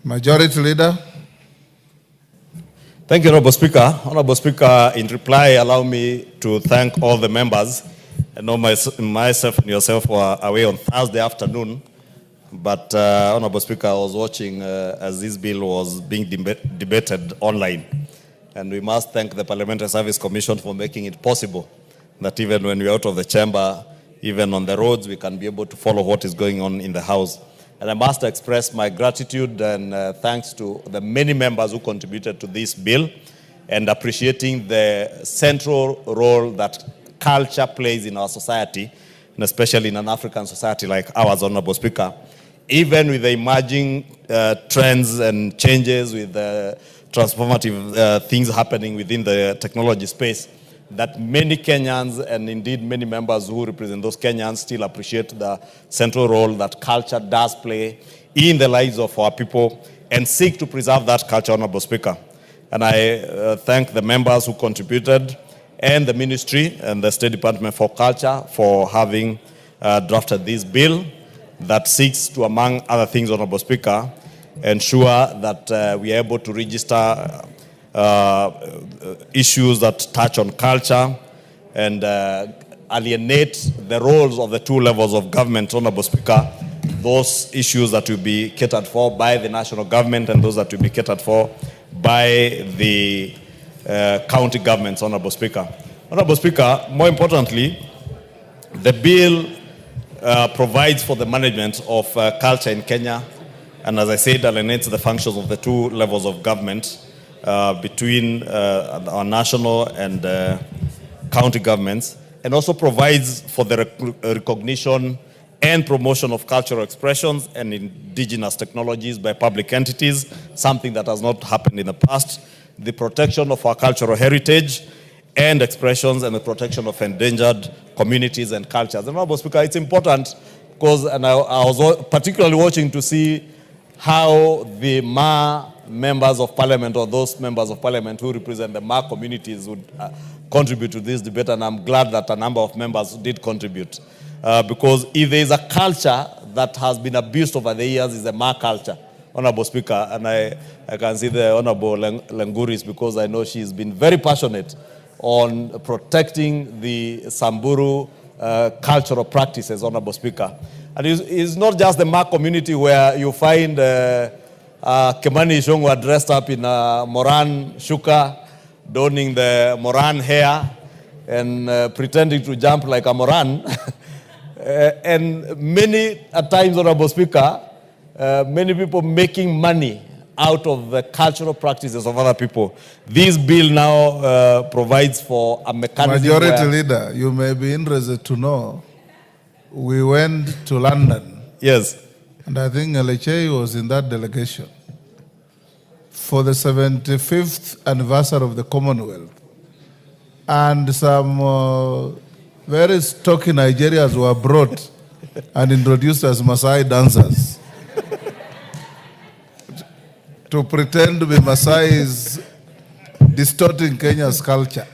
Majority Leader. Thank you, Honorable Speaker. Honorable Speaker, in reply, allow me to thank all the members. I know myself and yourself were away on Thursday afternoon, but Honorable Speaker, I was watching as this bill was being debated online. And we must thank the Parliamentary Service Commission for making it possible that even when we're out of the chamber, even on the roads, we can be able to follow what is going on in the House. And I must express my gratitude and thanks to the many members who contributed to this bill and appreciating the central role that culture plays in our society, and especially in an African society like ours, Honorable Speaker. Even with the emerging trends and changes, with the transformative things happening within the technology space, that many Kenyans and indeed many members who represent those Kenyans still appreciate the central role that culture does play in the lives of our people and seek to preserve that culture, Honorable Speaker. And I thank the members who contributed and the Ministry and the State Department for Culture for having drafted this bill that seeks to, among other things, Honorable Speaker, ensure that we are able to register issues that touch on culture and alienate the roles of the two levels of government, Honorable Speaker, those issues that will be catered for by the national government and those that will be catered for by the county governments, Honorable Speaker. Honorable Speaker, more importantly, the bill provides for the management of culture in Kenya, and as I said, alienates the functions of the two levels of government between our national and county governments, and also provides for the recognition and promotion of cultural expressions and indigenous technologies by public entities, something that has not happened in the past, the protection of our cultural heritage and expressions, and the protection of endangered communities and cultures. And Honorable Speaker, it's important because, and I was particularly watching to see how the Ma members of Parliament, or those members of Parliament who represent the Ma communities, would contribute to this debate, and I'm glad that a number of members did contribute. Because if there is a culture that has been abused over the years, is the Ma culture, Honorable Speaker, and I can see the Honorable Lenguris, because I know she's been very passionate on protecting the Samburu cultural practices, Honorable Speaker. And it's not just the Ma community where you find Kimani Ichungwa dressed up in a Moran shuka, donning the Moran hair, and pretending to jump like a Moran. And many, at times, Honorable Speaker, many people making money out of the cultural practices of other people. This bill now provides for a mechanism. Majority Leader, you may be interested to know, we went to London. Yes. And I think Leche was in that delegation for the 75th anniversary of the Commonwealth. And some very stocky Nigerians were brought and introduced as Masai dancers. To pretend to be Masai is distorting Kenya's culture.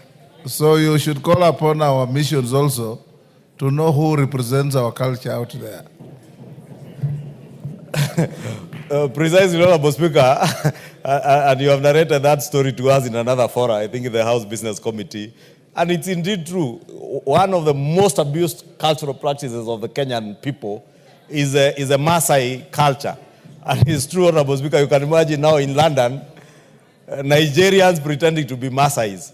So you should call upon our missions also to know who represents our culture out there. Precisely, Honorable Speaker, and you have narrated that story to us in another forum, I think in the House Business Committee. And it's indeed true. One of the most abused cultural practices of the Kenyan people is a Masai culture. And it's true, Honorable Speaker, you can imagine now in London, Nigerians pretending to be Masais.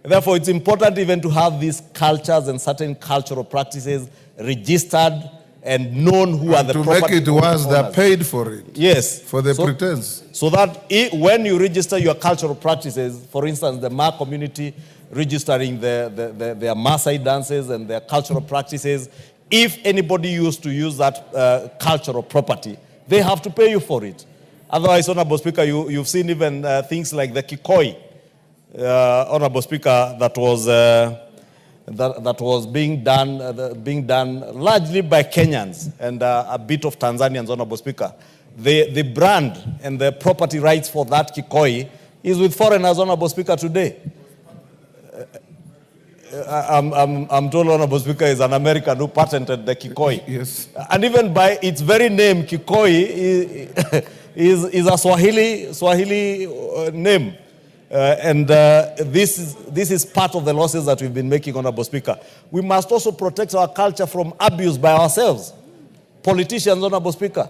Therefore, it's important even to have these cultures and certain cultural practices registered and known who are the property owners. To make it worse, they're paid for it. Yes. For the pretense. So that when you register your cultural practices, for instance, the Ma community registering their Masai dances and their cultural practices, if anybody used to use that cultural property, they have to pay you for it. Otherwise, Honorable Speaker, you've seen even things like the Kikoi, Honorable Speaker, that was being done largely by Kenyans and a bit of Tanzanians, Honorable Speaker. The brand and the property rights for that Kikoi is with foreigners, Honorable Speaker, today. I'm told, Honorable Speaker, is an American who patented the Kikoi. Yes. And even by its very name, Kikoi, is a Swahili name. This is part of the losses that we've been making, Honorable Speaker. We must also protect our culture from abuse by ourselves. Politicians, Honorable Speaker.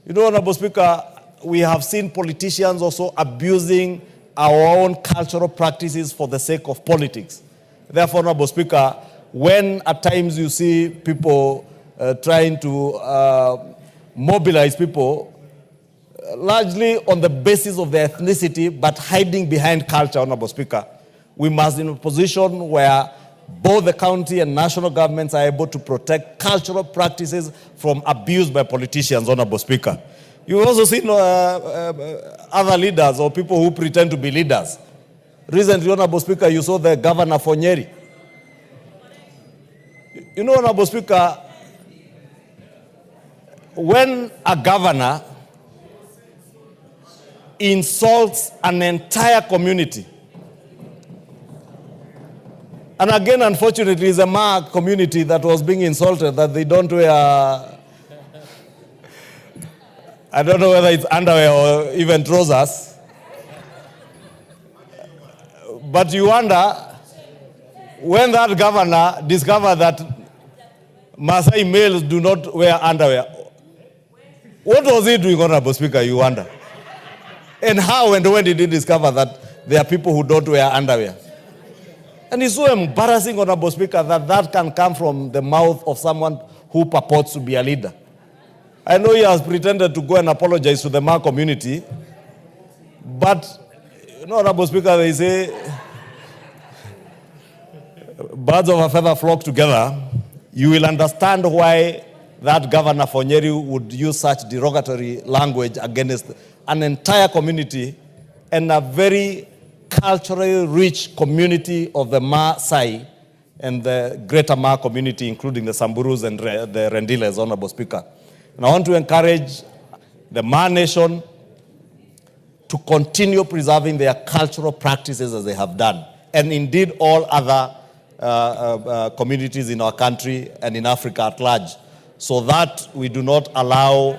You know, Honorable Speaker, we have seen politicians also abusing our own cultural practices for the sake of politics. Therefore, Honorable Speaker, when at times you see people trying to mobilize people, largely on the basis of their ethnicity, but hiding behind culture, Honorable Speaker, we must be in a position where both the county and national governments are able to protect cultural practices from abuse by politicians, Honorable Speaker. You've also seen other leaders or people who pretend to be leaders. Recently, Honorable Speaker, you saw the governor for Nyeri. You know, Honorable Speaker, when a governor insults an entire community, and again, unfortunately, it's a Ma community that was being insulted, that they don't wear, I don't know whether it's underwear or even trousers. But you wonder, when that governor discovered that Masai males do not wear underwear, what was he doing, Honorable Speaker, you wonder? And how and when did he discover that there are people who don't wear underwear? And it's so embarrassing, Honorable Speaker, that that can come from the mouth of someone who purports to be a leader. I know he has pretended to go and apologize to the Ma community, but, you know, Honorable Speaker, they say, birds of a feather flock together. You will understand why that governor for Nyeri would use such derogatory language against an entire community and a very culturally rich community of the Masai and the greater Ma community, including the Samburus and the Rendiles, Honorable Speaker. And I want to encourage the Ma nation to continue preserving their cultural practices as they have done, and indeed all other communities in our country and in Africa at large, so that we do not allow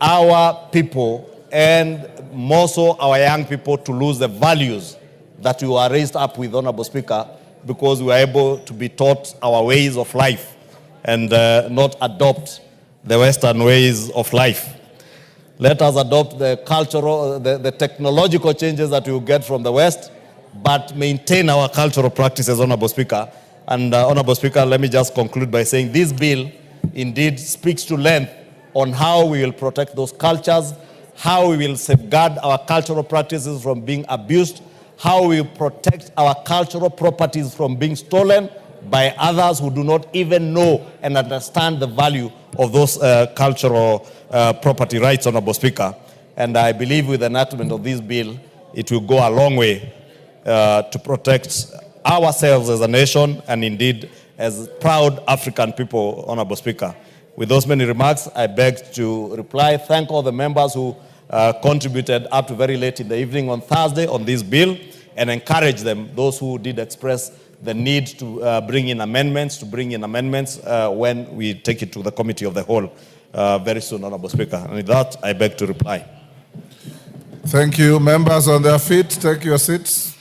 our people and more so our young people to lose the values that we were raised up with, Honorable Speaker, because we were able to be taught our ways of life and not adopt the Western ways of life. Let us adopt the cultural, the technological changes that we will get from the West, but maintain our cultural practices, Honorable Speaker. And Honorable Speaker, let me just conclude by saying this bill indeed speaks to length on how we will protect those cultures, how we will safeguard our cultural practices from being abused, how we protect our cultural properties from being stolen by others who do not even know and understand the value of those cultural property rights, Honorable Speaker. And I believe with the enactment of this bill, it will go a long way to protect ourselves as a nation and indeed as proud African people, Honorable Speaker. With those many remarks, I beg to reply, thank all the members who contributed up to very late in the evening on Thursday on this bill, and encourage them, those who did express the need to bring in amendments, when we take it to the Committee of the Whole very soon, Honorable Speaker. And with that, I beg to reply. Thank you. Members on their feet, take your seats.